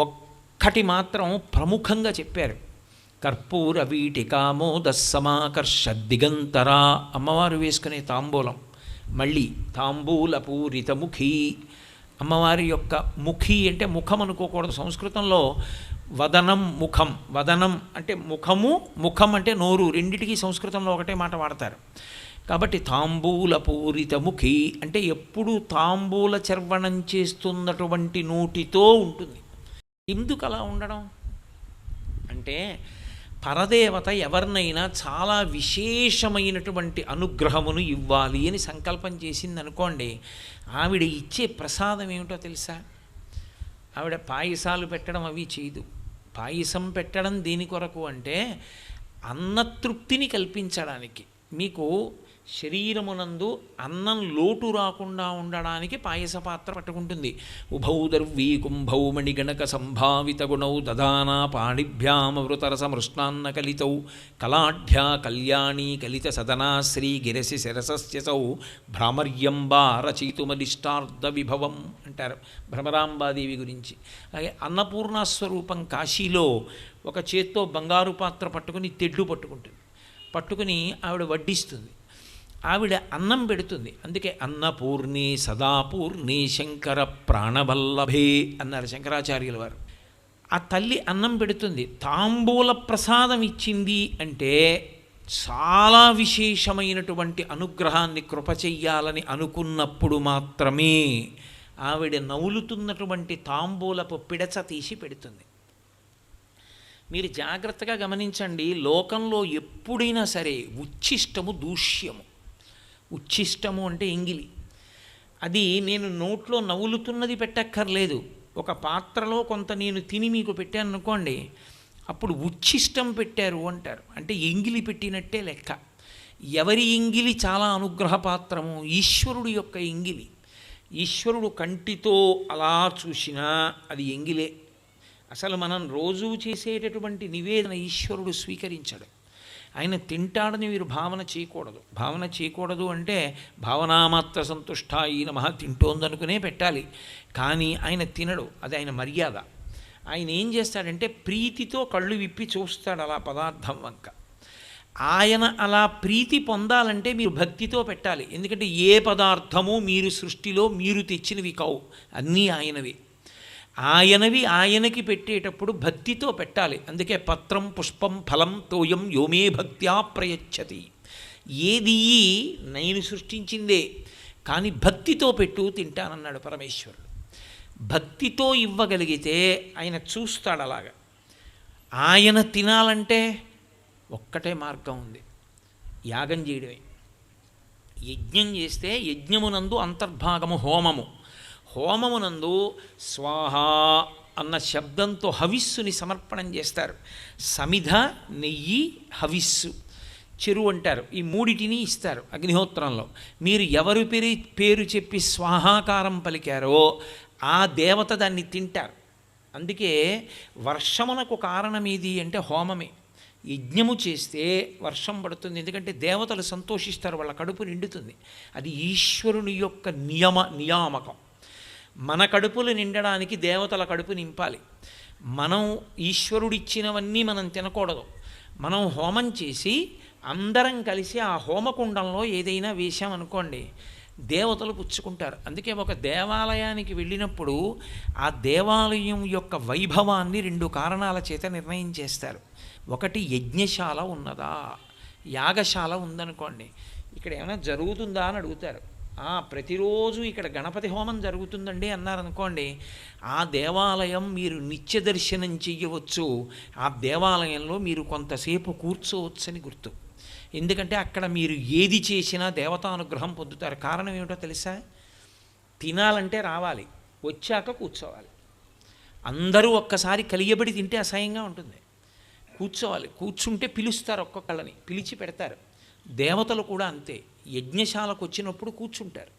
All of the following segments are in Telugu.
ఒక్కటి మాత్రం ప్రముఖంగా చెప్పారు. కర్పూర వీటికామోద సమాకర్ష దిగంతరా, అమ్మవారు వేసుకునే తాంబూలం. మళ్ళీ తాంబూల పూరితముఖి, అమ్మవారి యొక్క ముఖి అంటే ముఖం అనుకోకూడదు. సంస్కృతంలో వదనం ముఖం, వదనం అంటే ముఖము, ముఖం అంటే నోరు, రెండిటికి సంస్కృతంలో ఒకటే మాట వాడతారు. కాబట్టి తాంబూల పూరిత ముఖి అంటే ఎప్పుడు తాంబూల చర్వణం చేస్తున్నటువంటి నోటితో ఉంటుంది. ఎందుకు అలా ఉండడం అంటే, పరదేవత ఎవరినైనా చాలా విశేషమైనటువంటి అనుగ్రహమును ఇవ్వాలి అని సంకల్పం చేసింది అనుకోండి, ఆవిడ ఇచ్చే ప్రసాదం ఏమిటో తెలుసా? ఆవిడ పాయసాలు పెట్టడం అవి చేయదు. పాయసం పెట్టడం దేని కొరకు అంటే అన్నతృప్తిని కల్పించడానికి. మీకు శరీరమునందు అన్నం లోటు రాకుండా ఉండడానికి పాయస పాత్ర పట్టుకుంటుంది. ఉభౌ దర్వీ కుంభౌ మణిగణక సంభావిత గుణౌ దదానా పాణిభ్యామృతరస మృష్ణాన్న కలితౌ కళాఢ్యా కళ్యాణీ కలిత సదనా శ్రీ గిరసి శిరసస్యసౌ భ్రామర్యంబా రచయితుమదిష్టార్థ విభవం అంటారు భ్రమరాంబాదేవి గురించి. అలాగే అన్నపూర్ణాస్వరూపం కాశీలో ఒక చేత్తో బంగారు పాత్ర పట్టుకుని తెడ్లు పట్టుకుంటుంది. పట్టుకుని ఆవిడ వడ్డిస్తుంది, ఆవిడ అన్నం పెడుతుంది. అందుకే అన్నపూర్ణి సదాపూర్ణి శంకర ప్రాణవల్లభే అన్నారు శంకరాచార్యుల వారు. ఆ తల్లి అన్నం పెడుతుంది. తాంబూల ప్రసాదం ఇచ్చింది అంటే చాలా విశేషమైనటువంటి అనుగ్రహాన్ని కృప చెయ్యాలని అనుకున్నప్పుడు మాత్రమే ఆవిడ నవ్వులుతున్నటువంటి తాంబూలపు పిడచ తీసి పెడుతుంది. మీరు జాగ్రత్తగా గమనించండి, లోకంలో ఎప్పుడైనా సరే ఉచ్ఛిష్టము దూష్యము. ఉచ్ఛిష్టము అంటే ఎంగిలి. అది నేను నోట్లో నవ్వులుతున్నది పెట్టక్కర్లేదు. ఒక పాత్రలో కొంత నేను తిని మీకు పెట్టాను అనుకోండి, అప్పుడు ఉచ్ఛిష్టం పెట్టారు అంటారు. అంటే ఎంగిలి పెట్టినట్టే లెక్క. ఎవరి ఎంగిలి చాలా అనుగ్రహపాత్రము? ఈశ్వరుడు యొక్క ఎంగిలి. ఈశ్వరుడు కంటితో అలా చూసినా అది ఎంగిలే. అసలు మనం రోజూ చేసేటటువంటి నివేదన ఈశ్వరుడు స్వీకరించడు. ఆయన తింటాడని మీరు భావన చేయకూడదు. భావన చేయకూడదు అంటే భావనామాత్ర సంతుష్టాయి నమః తింటోందనుకునే పెట్టాలి. కానీ ఆయన తినడు, అది ఆయన మర్యాద. ఆయన ఏం చేస్తాడంటే ప్రీతితో కళ్ళు విప్పి చూస్తాడు అలా పదార్థం వంక. ఆయన అలా ప్రీతి పొందాలంటే మీరు భక్తితో పెట్టాలి. ఎందుకంటే ఏ పదార్థము మీరు సృష్టిలో మీరు తెచ్చినవి కావు, అన్నీ ఆయనవి. ఆయనవి ఆయనకి పెట్టేటప్పుడు భక్తితో పెట్టాలి. అందుకే పత్రం పుష్పం ఫలం తోయం యోమే భక్త్యా ప్రయచ్చతి. ఏది నేను సృష్టించిందే, కానీ భక్తితో పెట్టు తింటానన్నాడు పరమేశ్వరుడు. భక్తితో ఇవ్వగలిగితే ఆయన చూస్తాడు అలాగా. ఆయన తినాలంటే ఒక్కటే మార్గం ఉంది, యాగం చేయడమే. యజ్ఞం చేస్తే యజ్ఞమునందు అంతర్భాగము హోమము. హోమమునందు స్వాహ అన్న శబ్దంతో హవిస్సుని సమర్పణం చేస్తారు. సమిధ, నెయ్యి, హవిస్సు, చెరువు అంటారు. ఈ మూడిటిని ఇస్తారు అగ్నిహోత్రంలో. మీరు ఎవరి పేరు చెప్పి స్వాహాకారం పలికారో ఆ దేవత దాన్ని తింటారు. అందుకే వర్షమునకు కారణం ఏది అంటే హోమమే. యజ్ఞము చేస్తే వర్షం పడుతుంది, ఎందుకంటే దేవతలు సంతోషిస్తారు, వాళ్ళ కడుపు నిండుతుంది. అది ఈశ్వరుని యొక్క నియామకం. మన కడుపులు నిండడానికి దేవతల కడుపు నింపాలి. మనం ఈశ్వరుడిచ్చినవన్నీ మనం తినకూడదు. మనం హోమం చేసి అందరం కలిసి ఆ హోమకుండంలో ఏదైనా వేశామనుకోండి, దేవతలు పుచ్చుకుంటారు. అందుకే ఒక దేవాలయానికి వెళ్ళినప్పుడు ఆ దేవాలయం యొక్క వైభవాన్ని 2 కారణాల చేత నిర్ణయం చేస్తారు. ఒకటి, యజ్ఞశాల ఉన్నదా, యాగశాల ఉందనుకోండి, ఇక్కడ ఏమైనా జరుగుతుందా అని అడుగుతారు. ప్రతిరోజు ఇక్కడ గణపతి హోమం జరుగుతుందండి అన్నారనుకోండి, ఆ దేవాలయం మీరు నిత్య దర్శనం చెయ్యవచ్చు, ఆ దేవాలయంలో మీరు కొంతసేపు కూర్చోవచ్చని గుర్తు. ఎందుకంటే అక్కడ మీరు ఏది చేసినా దేవతానుగ్రహం పొందుతారు. కారణం ఏమిటో తెలుసా? తినాలంటే రావాలి, వచ్చాక కూర్చోవాలి. అందరూ ఒక్కసారి కలియబడి తింటే అసహ్యంగా ఉంటుంది. కూర్చోవాలి, కూర్చుంటే పిలుస్తారు, ఒక్కొక్కళ్ళని పిలిచి పెడతారు. దేవతలు కూడా అంతే, యజ్ఞశాలకు వచ్చినప్పుడు కూర్చుంటారు.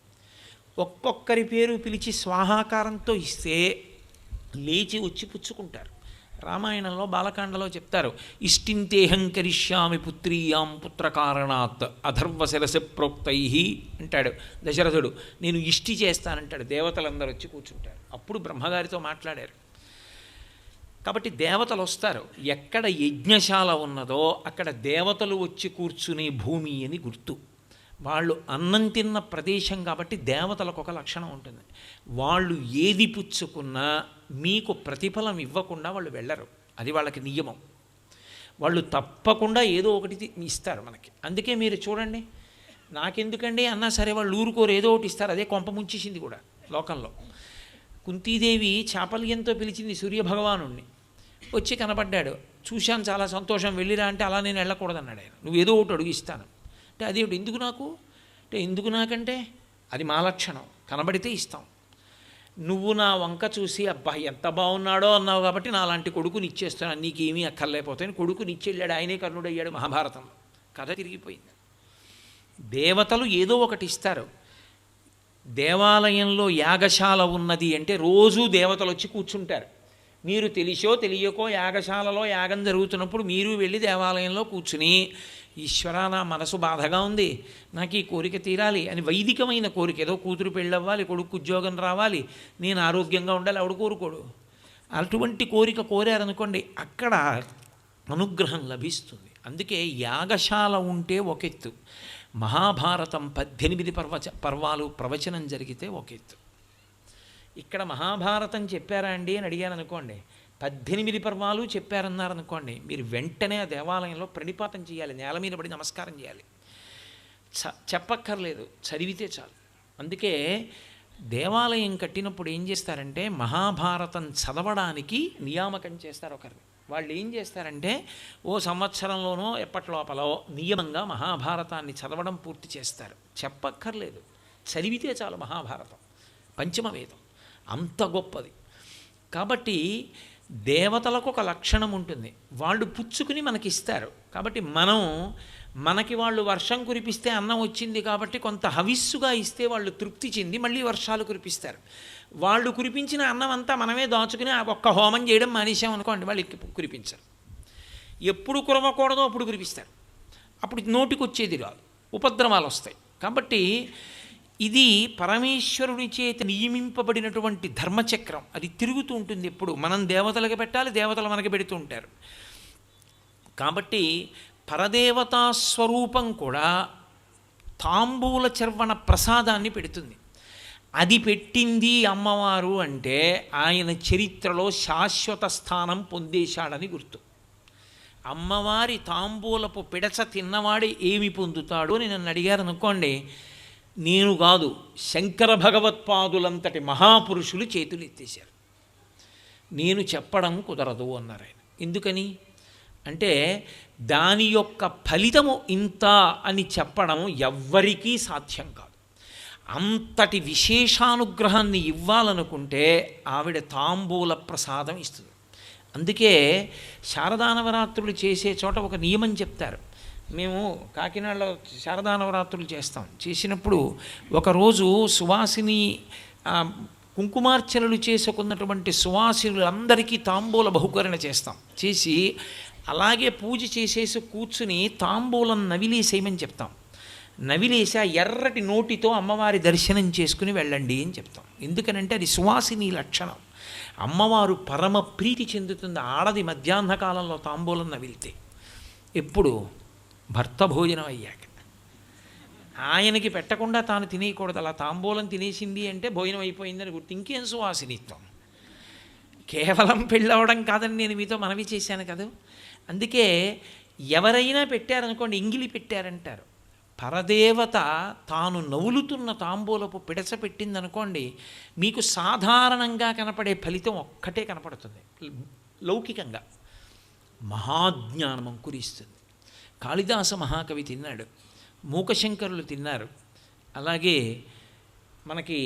ఒక్కొక్కరి పేరు పిలిచి స్వాహాకారంతో ఇస్తే లేచి వచ్చి పుచ్చుకుంటారు. రామాయణంలో బాలకాండలో చెప్తారు, ఇష్టింతేహం కరిష్యామి పుత్రీయాం పుత్రకారణాత్ అధర్వశిరసి ప్రోక్తై అంటాడు దశరథుడు. నేను ఇష్టి చేస్తానంటాడు. దేవతలందరూ వచ్చి కూర్చుంటారు. అప్పుడు బ్రహ్మగారితో మాట్లాడారు. కాబట్టి దేవతలు వస్తారు. ఎక్కడ యజ్ఞశాల ఉన్నదో అక్కడ దేవతలు వచ్చి కూర్చునే భూమి అని గుర్తు. వాళ్ళు అన్నం తిన్న ప్రదేశం కాబట్టి దేవతలకు ఒక లక్షణం ఉంటుంది. వాళ్ళు ఏది పుచ్చుకున్నా మీకు ప్రతిఫలం ఇవ్వకుండా వాళ్ళు వెళ్ళరు. అది వాళ్ళకి నియమం. వాళ్ళు తప్పకుండా ఏదో ఒకటి ఇస్తారు మనకి. అందుకే మీరు చూడండి, నాకెందుకండి అన్నా సరే వాళ్ళు ఊరుకోరు, ఏదో ఒకటి ఇస్తారు. అదే కొంప ముంచేసింది కూడా లోకంలో. కుంతీదేవి చాపల్యంతో పిలిచింది సూర్యభగవానుణ్ణి. వచ్చి కనపడ్డాడు, చూశాను, చాలా సంతోషం, వెళ్ళిరా అంటే అలా నేను వెళ్ళకూడదన్నాడు ఆయన. నువ్వు ఏదో ఒకటి అడుగు ఇస్తాను అంటే అదేమిటి, ఎందుకు నాకు అంటే, ఎందుకు నాకంటే అది మా లక్షణం, కనబడితే ఇస్తాం. నువ్వు నా వంక చూసి అబ్బా ఎంత బాగున్నాడో అన్నావు కాబట్టి నా లాంటి కొడుకుని ఇచ్చేస్తున్నాను, నీకేమీ అక్కర్లేకపోతాయని కొడుకుని ఇచ్చెళ్ళాడు. ఆయనే కర్ణుడయ్యాడు మహాభారతంలో. కథ తిరిగిపోయింది. దేవతలు ఏదో ఒకటి ఇస్తారు. దేవాలయంలో యాగశాల ఉన్నది అంటే రోజూ దేవతలు వచ్చి కూర్చుంటారు. మీరు తెలిసో తెలియకో యాగశాలలో యాగం జరుగుతున్నప్పుడు మీరు వెళ్ళి దేవాలయంలో కూర్చుని, ఈశ్వర నా మనసు బాధగా ఉంది, నాకు ఈ కోరిక తీరాలి అని, వైదికమైన కోరిక, ఏదో కూతురు పెళ్ళవ్వాలి, కొడుకు ఉద్యోగం రావాలి, నేను ఆరోగ్యంగా ఉండాలి, ఆవిడ కోరుకోడు. అటువంటి కోరిక కోరారనుకోండి, అక్కడ అనుగ్రహం లభిస్తుంది. అందుకే యాగశాల ఉంటే ఒకెత్తు, మహాభారతం 18 పర్వాలు ప్రవచనం జరిగితే ఒకెత్తు. ఇక్కడ మహాభారతం చెప్పారా అండి అని అడిగాను అనుకోండి, 18 పర్వాలు చెప్పారన్నారనుకోండి, మీరు వెంటనే ఆ దేవాలయంలో ప్రణిపాతం చేయాలి, నేల మీద పడి నమస్కారం చేయాలి. చెప్పక్కర్లేదు, చదివితే చాలు. అందుకే దేవాలయం కట్టినప్పుడు ఏం చేస్తారంటే మహాభారతం చదవడానికి నియామకం చేస్తారు ఒకరిని. వాళ్ళు ఏం చేస్తారంటే ఓ సంవత్సరంలోనో ఎప్పటిలోపలో నియమంగా మహాభారతాన్ని చదవడం పూర్తి చేస్తారు. చెప్పక్కర్లేదు, చదివితే చాలు. మహాభారతం పంచమవేదం, అంత గొప్పది. కాబట్టి దేవతలకు ఒక లక్షణం ఉంటుంది, వాళ్ళు పుచ్చుకుని మనకిస్తారు. కాబట్టి మనకి వాళ్ళు వర్షం కురిపిస్తే అన్నం వచ్చింది కాబట్టి కొంత హవిస్సుగా ఇస్తే వాళ్ళు తృప్తి చెంది మళ్ళీ వర్షాలు కురిపిస్తారు. వాళ్ళు కురిపించిన అన్నం అంతా మనమే దాచుకుని ఒక్క హోమం చేయడం మానేసామనుకోండి, వాళ్ళు కురిపించరు. ఎప్పుడు కురవకూడదో అప్పుడు కురిపిస్తారు. అప్పుడు నోటికి వచ్చేది రాదు, ఉపద్రవాలు వస్తాయి. కాబట్టి ఇది పరమేశ్వరుని చేత నియమింపబడినటువంటి ధర్మచక్రం. అది తిరుగుతూ ఉంటుంది ఎప్పుడు. మనం దేవతలకు పెట్టాలి, దేవతలు మనకి పెడుతూ ఉంటారు. కాబట్టి పరదేవతా స్వరూపం కూడా తాంబూల చర్వణ ప్రసాదాన్ని పెడుతుంది. అది పెట్టింది అమ్మవారు అంటే ఆయన చరిత్రలో శాశ్వత స్థానం పొందేశాడని గుర్తు. అమ్మవారి తాంబూలపు పిడచ తిన్నవాడే ఏమి పొందుతాడు అని నన్ను అడిగారు అనుకోండి, నేను కాదు, శంకర భగవత్పాదులంతటి మహాపురుషులు చేతులు ఎత్తేశారు. నేను చెప్పడం కుదరదు అన్నారు ఆయన. ఎందుకని అంటే దాని యొక్క ఫలితము ఇంత అని చెప్పడం ఎవ్వరికీ సాధ్యం కాదు. అంతటి విశేషానుగ్రహాన్ని ఇవ్వాలనుకుంటే ఆవిడ తాంబూల ప్రసాదం ఇస్తుంది. అందుకే శారదానవరాత్రులు చేసే చోట ఒక నియమం చెప్తారు. మేము కాకినాడలో శారదానవరాత్రులు చేసినప్పుడు ఒకరోజు సువాసిని కుంకుమార్చనలు చేసుకున్నటువంటి సువాసినులందరికీ తాంబూల బహుకరణ చేసి అలాగే పూజ చేసేసి కూర్చుని తాంబూలం నవిలేసేయమని చెప్తాం. నవిలేసి ఆ ఎర్రటి నోటితో అమ్మవారి దర్శనం చేసుకుని వెళ్ళండి అని చెప్తాం. ఎందుకనంటే అది సువాసిని లక్షణం. అమ్మవారు పరమ ప్రీతి చెందుతుంది ఆడది మధ్యాహ్న కాలంలో తాంబూలం నవిలితే. ఎప్పుడు? భర్త భోజనం అయ్యాక. ఆయనకి పెట్టకుండా తాను తినేయకూడదు. అలా తాంబూలం తినేసింది అంటే భోజనం అయిపోయిందని గుర్తు. ఇంకేం సువాసినిత్వం, కేవలం పెళ్ళవడం కాదని నేను మీతో మనవి చేశాను కదా. అందుకే ఎవరైనా పెట్టారనుకోండి, ఇంగిలి పెట్టారంటారు. పరదేవత తాను నవ్వులుతున్న తాంబూలపు పిడచ పెట్టిందనుకోండి, మీకు సాధారణంగా కనపడే ఫలితం ఒక్కటే కనపడుతుంది. లౌకికంగా మహాజ్ఞానం అంకురిస్తుంది. కాళిదాస మహాకవి తిన్నాడు, మూకశంకరులు తిన్నారు. అలాగే మనకి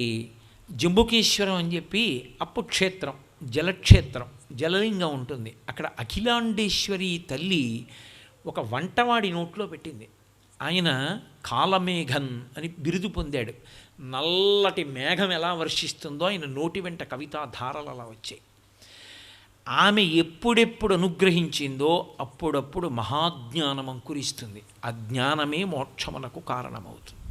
జంబుకేశ్వరం అని చెప్పి అప్పుక్షేత్రం, జలక్షేత్రం, జలలింగం ఉంటుంది. అక్కడ అఖిలాండేశ్వరి తల్లి ఒక వంటవాడి నోట్లో పెట్టింది. ఆయన కాలమేఘన్ అని బిరుదు పొందాడు. నల్లటి మేఘం ఎలా వర్షిస్తుందో ఆయన నోటి వెంట కవితా ధారలు అలా వచ్చాయి. ఆమె ఎప్పుడెప్పుడు అనుగ్రహించిందో అప్పుడప్పుడు మహాజ్ఞానం అంకురిస్తుంది. ఆ జ్ఞానమే మోక్షమునకు కారణమవుతుంది.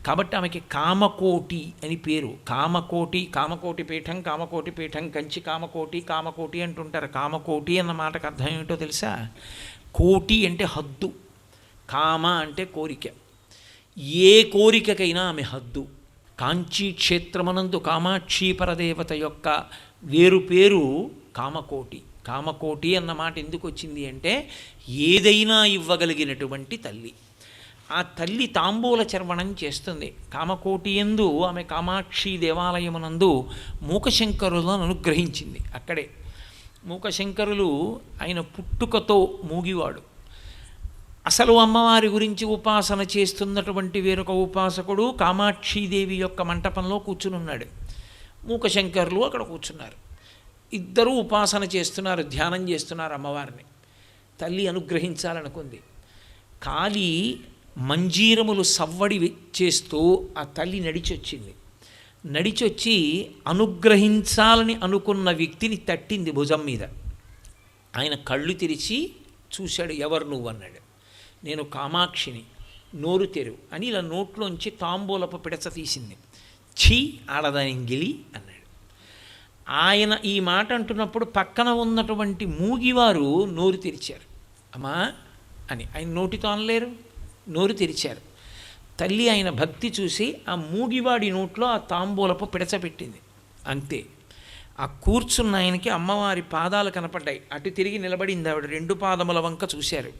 కాబట్టి ఆమెకి కామకోటి అని పేరు. కామకోటి పీఠం, కామకోటి పీఠం కంచి కామకోటి అంటుంటారు. కామకోటి అన్న మాటకు అర్థం ఏమిటో తెలుసా? కోటి అంటే హద్దు, కామ అంటే కోరిక. ఏ కోరికకైనా ఆమె హద్దు. కాంచీ క్షేత్రమనందు కామాక్షి పరదేవత యొక్క వేరు పేరు కామకోటి. కామకోటి అన్న మాట ఎందుకు వచ్చింది అంటే ఏదైనా ఇవ్వగలిగినటువంటి తల్లి. ఆ తల్లి తాంబూల చర్వణం చేస్తుంది. కామకోటి యందు ఆమె కామాక్షి దేవాలయమునందు మూకశంకరులను అనుగ్రహించింది. అక్కడే మూకశంకరులు ఆయన పుట్టుకతో మూగివాడు. అసలు అమ్మవారి గురించి ఉపాసన చేస్తున్నటువంటి వేరొక ఉపాసకుడు కామాక్షీదేవి యొక్క మంటపంలో కూర్చునున్నాడు. మూకశంకరులు అక్కడ కూర్చున్నారు. ఇద్దరూ ఉపాసన చేస్తున్నారు, ధ్యానం చేస్తున్నారు అమ్మవారిని. తల్లి అనుగ్రహించాలనుకుంది. కాలి మంజీరములు సవ్వడి చేస్తూ ఆ తల్లి నడిచొచ్చి అనుగ్రహించాలని అనుకున్న వ్యక్తిని తట్టింది భుజం మీద. ఆయన కళ్ళు తెరిచి చూశాడు. ఎవరు నువ్వు అన్నాడు. నేను కామాక్షిని, నోరు తెరు అని ఇలా నోట్లోంచి తాంబూలపు పిడచ తీసింది. ఛీ ఆడదానింగిలి అన్నాడు. ఆయన ఈ మాట అంటున్నప్పుడు పక్కన ఉన్నటువంటి మూగివారు నోరు తెరిచారు. అమ్మా అని. ఆయన నోటితో అనలేరు, నోరు తెరిచారు. తల్లి ఆయన భక్తి చూసి ఆ మూగివాడి నోట్లో ఆ తాంబూలపు పిడచ పెట్టింది. అంతే. ఆ కూర్చున్న ఆయనకి అమ్మవారి పాదాలు కనపడ్డాయి. అటు తిరిగి నిలబడింది ఆవిడ. 2 పాదముల వంక చూశారు.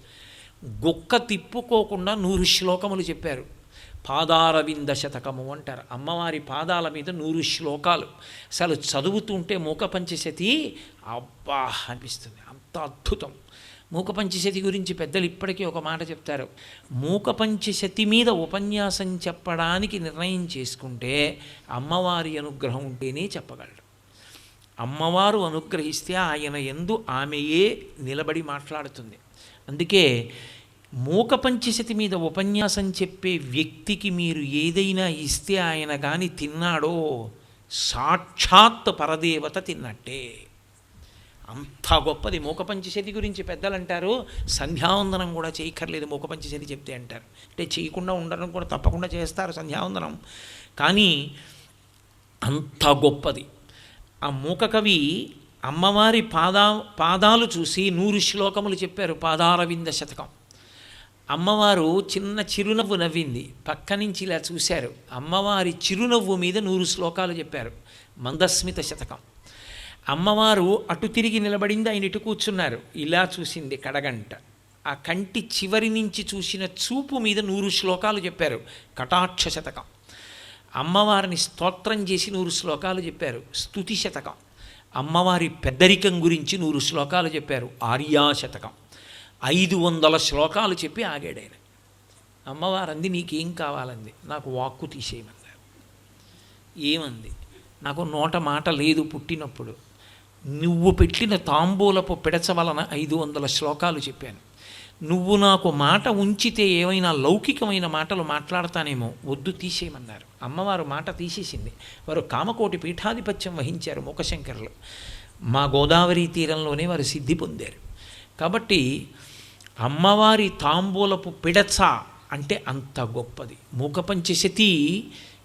గొక్క తిప్పుకోకుండా 100 శ్లోకములు చెప్పారు. పాదారవింద శతకము అంటారు. అమ్మవారి పాదాల మీద 100 శ్లోకాలు. అసలు చదువుతుంటే మూకపంచశతి అబ్బా అనిపిస్తుంది. అంత అద్భుతం. మూకపంచశతి గురించి పెద్దలు ఇప్పటికీ ఒక మాట చెప్తారు. మూకపంచశతి మీద ఉపన్యాసం చెప్పడానికి నిర్ణయం చేసుకుంటే అమ్మవారి అనుగ్రహం ఉంటేనే చెప్పగలరు. అమ్మవారు అనుగ్రహిస్తే ఆయన యందు ఆమెయే నిలబడి మాట్లాడుతుంది. అందుకే మూకపంచశతి మీద ఉపన్యాసం చెప్పే వ్యక్తికి మీరు ఏదైనా ఇస్తే ఆయన కానీ తిన్నాడో సాక్షాత్ పరదేవత తిన్నట్టే. అంత గొప్పది మూకపంచశతి గురించి పెద్దలు అంటారు. సంధ్యావందనం కూడా చేయక్కర్లేదు మూకపంచశతి చెప్తే అంటారు. అంటే చేయకుండా ఉండడం కూడా తప్పకుండా చేస్తారు సంధ్యావందనం. కానీ అంత గొప్పది. ఆ మూకకవి అమ్మవారి పాదాలు చూసి 100 శ్లోకములు చెప్పారు. పాదారవింద శతకం. అమ్మవారు చిన్న చిరునవ్వు నవ్వింది. పక్క నుంచి ఇలా చూశారు. అమ్మవారి చిరునవ్వు మీద 100 శ్లోకాలు చెప్పారు. మందస్మిత శతకం. అమ్మవారు అటు తిరిగి నిలబడింది, ఆయన ఇటు కూర్చున్నారు. ఇలా చూసింది కడగంట. ఆ కంటి చివరి నుంచి చూసిన చూపు మీద 100 శ్లోకాలు చెప్పారు. కటాక్ష శతకం. అమ్మవారిని స్తోత్రం చేసి 100 శ్లోకాలు చెప్పారు. స్తుతి శతకం. అమ్మవారి పెద్దరికం గురించి 100 శ్లోకాలు చెప్పారు. ఆర్యాశతకం. 500 శ్లోకాలు చెప్పి ఆగాడు ఆయన. అమ్మవారు అంది, నీకేం కావాలంది. నాకు వాక్కు తీసేయమన్నారు. ఏమంది? నాకు నోట మాట లేదు పుట్టినప్పుడు. నువ్వు పెట్టిన తాంబూలపు పిడచ వలన 500 శ్లోకాలు చెప్పాను. నువ్వు నాకు మాట ఉంచితే ఏమైనా లౌకికమైన మాటలు మాట్లాడతానేమో, వద్దు తీసేయమన్నారు. అమ్మవారు మాట తీసేసింది. వారు కామకోటి పీఠాధిపత్యం వహించారు మూకశంకరులు. మా గోదావరి తీరంలోనే వారు సిద్ధి పొందారు. కాబట్టి అమ్మవారి తాంబూలపు పిడచ అంటే అంత గొప్పది. మూకపంచశతి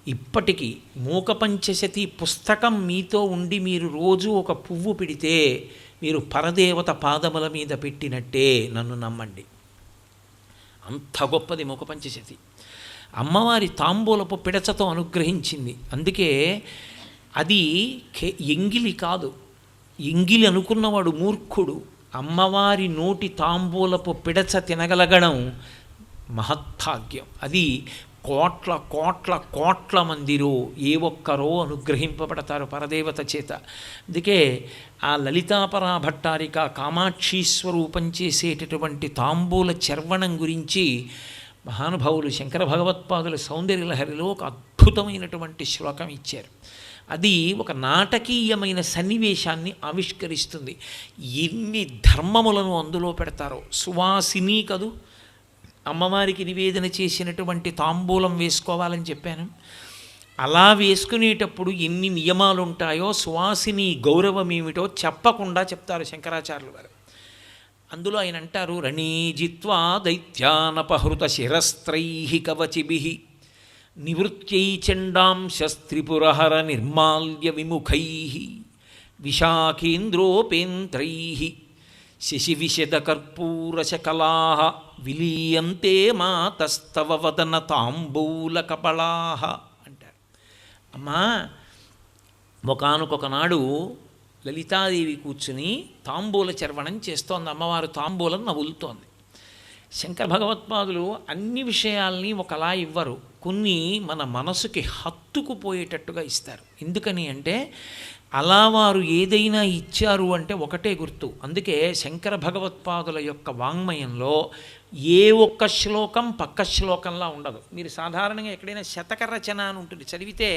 ఇప్పటికీ మూకపంచశతి పుస్తకం మీతో ఉండి మీరు రోజు ఒక పువ్వు పెడితే మీరు పరదేవత పాదముల మీద పెట్టినట్టే, నన్ను నమ్మండి. అంత గొప్పది మూకపంచశతి. అమ్మవారి తాంబూలపు పిడచతో అనుగ్రహించింది. అందుకే అది ఎంగిలి కాదు. ఎంగిలి అనుకున్నవాడు మూర్ఖుడు. అమ్మవారి నోటి తాంబూలపు పిడచ తినగలగడం మహత్భాగ్యం. అది కోట్ల కోట్ల కోట్ల మందిలో ఏ ఒక్కరో అనుగ్రహింపబడతారు పరదేవత చేత. అందుకే ఆ లలితాపరా భట్టారిక కామాక్షి స్వరూపం చేసేటటువంటి తాంబూల చర్వణం గురించి మహానుభావులు శంకర భగవత్పాదుల సౌందర్యలహరిలో ఒక అద్భుతమైనటువంటి శ్లోకం ఇచ్చారు. అది ఒక నాటకీయమైన సన్నివేశాన్ని ఆవిష్కరిస్తుంది. ఎన్ని ధర్మములను అందులో పెడతారో. సువాసిని కదూ, అమ్మవారికి నివేదన చేసినటువంటి తాంబూలం వేసుకోవాలని చెప్పాను. అలా వేసుకునేటప్పుడు ఎన్ని నియమాలు ఉంటాయో, సువాసిని గౌరవం ఏమిటో చెప్పకుండా చెప్తారు శంకరాచార్యులు వారు. అందులో ఆయన అంటారు, రణీజిత్వా దైత్యానపహృత శిరస్త్రై కవచిభి నివృత్యై చండాంశస్త్రిపురహర నిర్మాల్య విముఖై విశాఖేంద్రోపేంద్రై శశివిశదకర్పూరశకలా విలీయంతే మాతస్తవ వదన తాంబూలకపళా అంటారు. అమ్మా, ఒకానొకనాడు లలితాదేవి కూర్చుని తాంబూల చర్వణం చేస్తోంది. అమ్మవారు తాంబూలం నవ్వులుతోంది. శంకర భగవత్పాదులు అన్ని విషయాల్ని ఒకలా ఇవ్వరు, కొన్ని మన మనసుకి హత్తుకుపోయేటట్టుగా ఇస్తారు. ఎందుకని అంటే అలా వారు ఏదైనా ఇచ్చారు అంటే ఒకటే గుర్తు. అందుకే శంకర భగవత్పాదుల యొక్క వాంగ్మయంలో ఏ ఒక్క శ్లోకం పక్క శ్లోకంలా ఉండదు. మీరు సాధారణంగా ఎక్కడైనా శతక రచన అని ఉంటుంది, చదివితే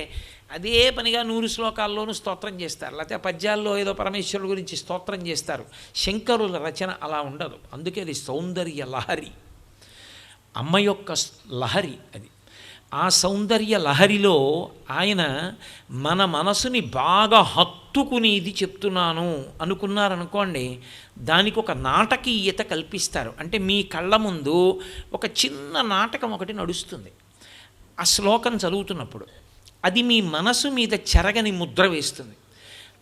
అదే పనిగా 100 శ్లోకాల్లోనూ స్తోత్రం చేస్తారు, లేకపోతే పద్యాల్లో ఏదో పరమేశ్వరుడు గురించి స్తోత్రం చేస్తారు. శంకరుల రచన అలా ఉండదు. అందుకే అది సౌందర్య లహరి, అమ్మ యొక్క లహరి అది. ఆ సౌందర్య లహరిలో ఆయన మన మనసుని బాగా హత్తుకునేది చెప్తున్నాను అనుకున్నారనుకోండి, దానికి ఒక నాటకీయత కల్పిస్తారు. అంటే మీ కళ్ళ ముందు ఒక చిన్న నాటకం ఒకటి నడుస్తుంది. ఆ శ్లోకం చదువుతున్నప్పుడు అది మీ మనసు మీద చెరగని ముద్ర వేస్తుంది.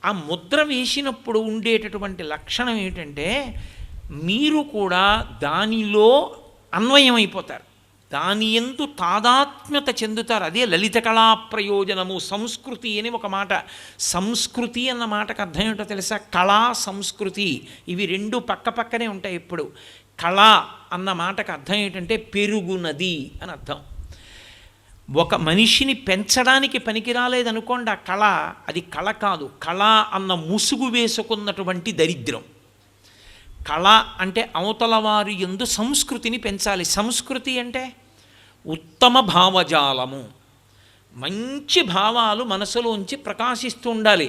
ఆ ముద్ర వేసినప్పుడు ఉండేటటువంటి లక్షణం ఏమిటంటే మీరు కూడా దానిలో అన్వయమైపోతారు, దాని యందు తాదాత్మ్యత చెందుతారు. అదే లలిత కళా ప్రయోజనము. సంస్కృతి అని ఒక మాట. సంస్కృతి అన్న మాటకు అర్థం ఏంటో తెలుసా? కళా సంస్కృతి, ఇవి రెండు పక్క పక్కనే ఉంటాయి ఎప్పుడు. కళ అన్న మాటకు అర్థం ఏంటంటే పెరుగునది అని అర్థం. ఒక మనిషిని పెంచడానికి పనికి రాలేదనుకోండి ఆ కళ, అది కళ కాదు. కళ అన్న ముసుగు వేసుకున్నటువంటి దరిద్రం. కళ అంటే అవతల వారి యందు సంస్కృతిని పెంచాలి. సంస్కృతి అంటే ఉత్తమ భావజాలము, మంచి భావాలు మనసులోంచి ప్రకాశిస్తూ ఉండాలి.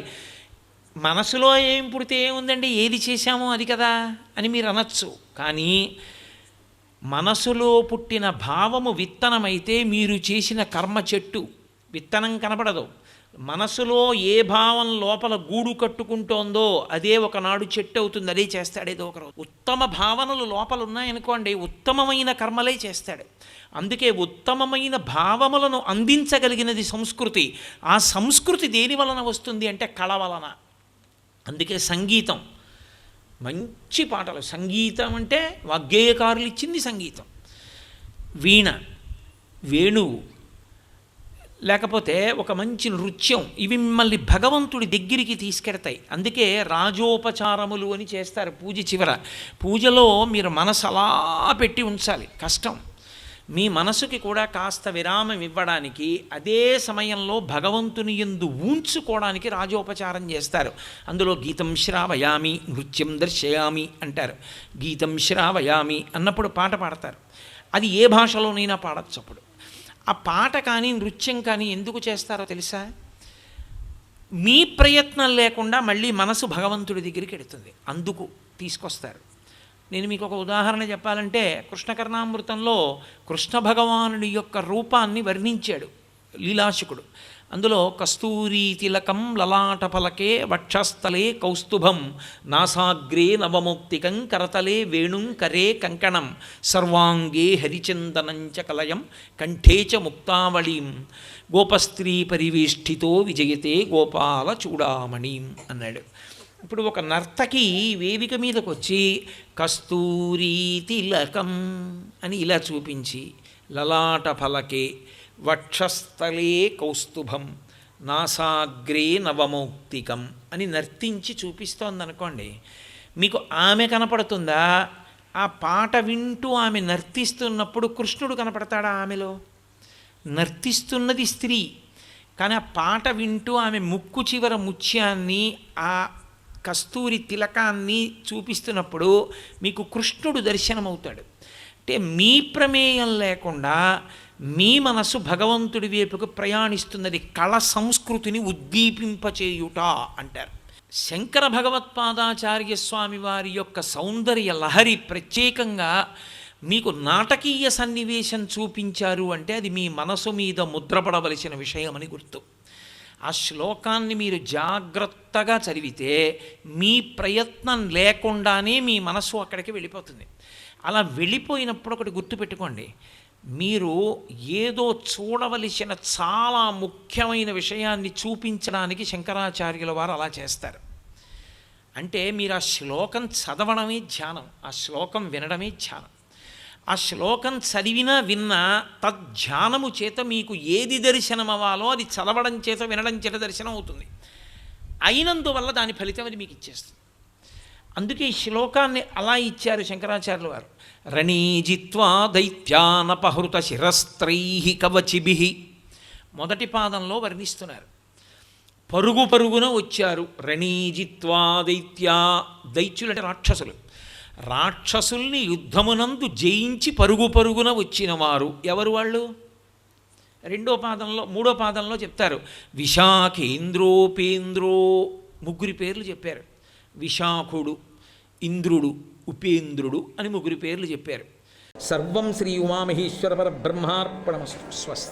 మనసులో ఏం పుడితే ఏముందండి, ఏది చేశామో అది కదా అని మీరు అనొచ్చు. కానీ మనసులో పుట్టిన భావము విత్తనమైతే మీరు చేసిన కర్మ చెట్టు. విత్తనం కనపడదు. మనసులో ఏ భావం లోపల గూడు కట్టుకుంటోందో అదే ఒకనాడు చెట్టు అవుతుంది. అదే చేస్తాడు ఏదో ఒకరోజు. ఉత్తమ భావనలు లోపల ఉన్నాయనుకోండి, ఉత్తమమైన కర్మలే చేస్తాడు. అందుకే ఉత్తమమైన భావములను అందించగలిగినది సంస్కృతి. ఆ సంస్కృతి దేని వలన వస్తుంది అంటే కళ వలన. అందుకే సంగీతం, మంచి పాటలు. సంగీతం అంటే వాగ్గేయకారులు ఇచ్చింది సంగీతం. వీణ, వేణువు, లేకపోతే ఒక మంచి నృత్యం, ఇవి మిమ్మల్ని భగవంతుడి దగ్గరికి తీసుకెడతాయి. అందుకే రాజోపచారములు అని చేస్తారు పూజ చివర. పూజలో మీరు మనసు అలా పెట్టి ఉంచాలి, కష్టం. మీ మనసుకి కూడా కాస్త విరామం ఇవ్వడానికి, అదే సమయంలో భగవంతుని యందు ఊంచుకోవడానికి రాజోపచారం చేస్తారు. అందులో గీతం శ్రావయామి నృత్యం దర్శయామి అంటారు. గీతం శ్రావయామి అన్నప్పుడు పాట పాడతారు. అది ఏ భాషలోనైనా పాడచ్చు. అప్పుడు ఆ పాట కానీ నృత్యం కానీ ఎందుకు చేస్తారో తెలుసా? మీ ప్రయత్నం లేకుండా మళ్ళీ మనసు భగవంతుడి దగ్గరికి ఎడుతుంది, అందుకు తీసుకొస్తారు. నేను మీకు ఒక ఉదాహరణ చెప్పాలంటే, కృష్ణకర్ణామృతంలో కృష్ణ భగవానుడి యొక్క రూపాన్ని వర్ణించాడు లీలాశకుడు. అందులో కస్తూరీ తిలకం లలాటఫలకే వక్షస్థలే కౌస్తుభం నాసాగ్రే నవమౌక్తికం కరతలే వేణుం కరే కంకణం సర్వాంగే హరిచందనంచ కలయం కంఠే చ ముక్తావళీం గోపస్త్రీ పరివేష్టితో విజయతే గోపాల చూడామణీం అన్నాడు. ఇప్పుడు ఒక నర్తకి వేదిక మీదకి వచ్చి కస్తూరీ తిలకం అని ఇలా చూపించి లలాటఫలకే వక్షస్థలే కౌస్తుభం నాసాగ్రే నవమౌక్తికం అని నర్తించి చూపిస్తోందనుకోండి, మీకు ఆమె కనపడుతుందా? ఆ పాట వింటూ ఆమె నర్తిస్తున్నప్పుడు కృష్ణుడు కనపడతాడా ఆమెలో? నర్తిస్తున్నది స్త్రీ, కానీ ఆ పాట వింటూ ఆమె ముక్కు చివర ముత్యాన్ని, ఆ కస్తూరి తిలకాన్ని చూపిస్తున్నప్పుడు మీకు కృష్ణుడు దర్శనమవుతాడు. అంటే మీ ప్రమేయం లేకుండా మీ మనసు భగవంతుడి వైపుకు ప్రయాణిస్తున్నది. కళ సంస్కృతిని ఉద్దీపింపచేయుట అంటారు. శంకర భగవత్పాదాచార్య స్వామి వారి యొక్క సౌందర్య లహరి ప్రత్యేకంగా మీకు నాటకీయ సన్నివేశం చూపించారు అంటే అది మీ మనసు మీద ముద్రపడవలసిన విషయమని గుర్తు. ఆ శ్లోకాన్ని మీరు జాగ్రత్తగా చదివితే మీ ప్రయత్నం లేకుండానే మీ మనసు అక్కడికి వెళ్ళిపోతుంది. అలా వెళ్ళిపోయినప్పుడు ఒకటి గుర్తుపెట్టుకోండి, మీరు ఏదో చూడవలసిన చాలా ముఖ్యమైన విషయాన్ని చూపించడానికి శంకరాచార్యుల వారు అలా చేస్తారు. అంటే మీరు ఆ శ్లోకం చదవడమే ధ్యానం, ఆ శ్లోకం వినడమే ధ్యానం. ఆ శ్లోకం చదివినా విన్నా తద్ధ్యానము చేత మీకు ఏది దర్శనం అవ్వాలో అది చదవడం చేత వినడం చేత దర్శనం అవుతుంది. అయినందువల్ల దాని ఫలితం అది మీకు ఇచ్చేస్తుంది. అందుకే ఈ శ్లోకాన్ని అలా ఇచ్చారు శంకరాచార్యుల వారు. రణీజిత్వా దైత్యానపహృత శిరస్త్రై కవచిభిః మొదటి పాదంలో వర్ణిస్తున్నారు. పరుగు పరుగున వచ్చారు. రణీజిత్వా దైత్యులంటే రాక్షసులు. రాక్షసుల్ని యుద్ధమునందు జయించి పరుగు పరుగున వచ్చిన వారు ఎవరు వాళ్ళు? మూడో పాదంలో చెప్తారు. విశాఖేంద్రోపేంద్రో, ముగ్గురి పేర్లు చెప్పారు. విశాఖుడు, ఇంద్రుడు, ఉపేంద్రుడు అని ముగ్గురి పేర్లు చెప్పారు. సర్వం శ్రీ ఉమామహేశ్వర పరబ్రహ్మార్పణమస్తు. స్వస్తి.